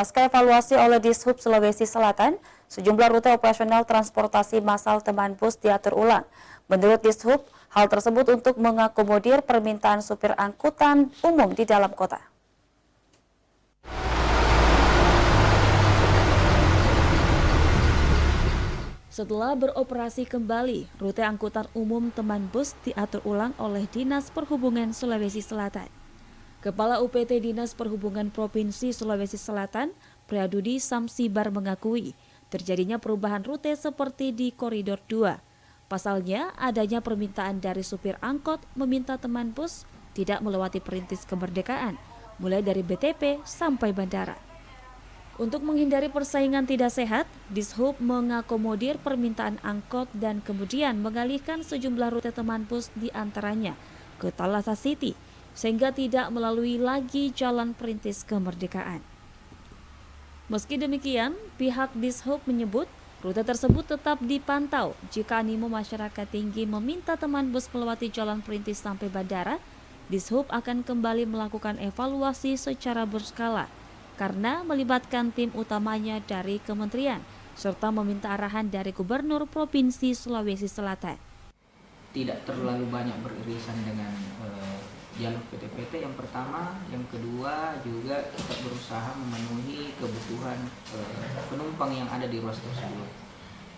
Pasca evaluasi oleh Dishub Sulawesi Selatan, sejumlah rute operasional transportasi massal teman bus diatur ulang. Menurut Dishub, hal tersebut untuk mengakomodir permintaan supir angkutan umum di dalam kota. Setelah beroperasi kembali, rute angkutan umum teman bus diatur ulang oleh Dinas Perhubungan Sulawesi Selatan. Kepala UPT Dinas Perhubungan Provinsi Sulawesi Selatan, Priadudi Samsibar mengakui terjadinya perubahan rute seperti di Koridor 2. Pasalnya, adanya permintaan dari supir angkot meminta teman bus tidak melewati perintis kemerdekaan, mulai dari BTP sampai bandara. Untuk menghindari persaingan tidak sehat, Dishub mengakomodir permintaan angkot dan kemudian mengalihkan sejumlah rute teman bus di antaranya ke Thalassa City, sehingga tidak melalui lagi jalan perintis kemerdekaan. Meski demikian, pihak Dishub menyebut rute tersebut tetap dipantau. Jika animo masyarakat tinggi meminta teman bus melewati jalan perintis sampai bandara, Dishub akan kembali melakukan evaluasi secara berskala karena melibatkan tim utamanya dari kementerian serta meminta arahan dari Gubernur Provinsi Sulawesi Selatan. Tidak terlalu banyak beririsan dengan jalur PT-PT yang pertama, yang kedua juga kita berusaha memenuhi kebutuhan penumpang yang ada di ruas tersebut.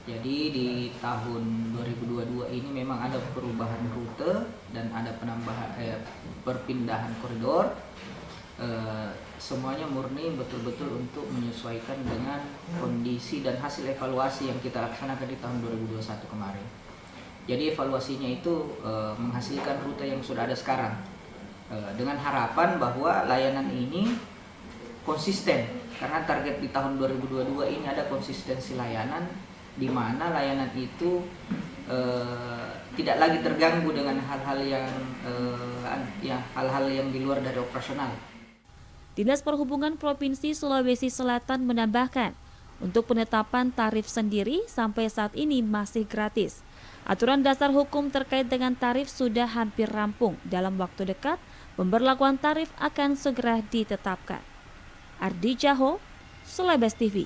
Jadi di tahun 2022 ini memang ada perubahan rute dan ada penambahan perpindahan koridor. Semuanya murni betul-betul untuk menyesuaikan dengan kondisi dan hasil evaluasi yang kita laksanakan di tahun 2021 kemarin. Jadi evaluasinya itu menghasilkan rute yang sudah ada sekarang dengan harapan bahwa layanan ini konsisten, karena target di tahun 2022 ini ada konsistensi layanan di mana layanan itu tidak lagi terganggu dengan hal-hal yang di luar dari operasional. Dinas Perhubungan Provinsi Sulawesi Selatan menambahkan, untuk penetapan tarif sendiri sampai saat ini masih gratis. Aturan dasar hukum terkait dengan tarif sudah hampir rampung. Dalam waktu dekat, pemberlakuan tarif akan segera ditetapkan. Ardi Jaho, Sulawesi TV.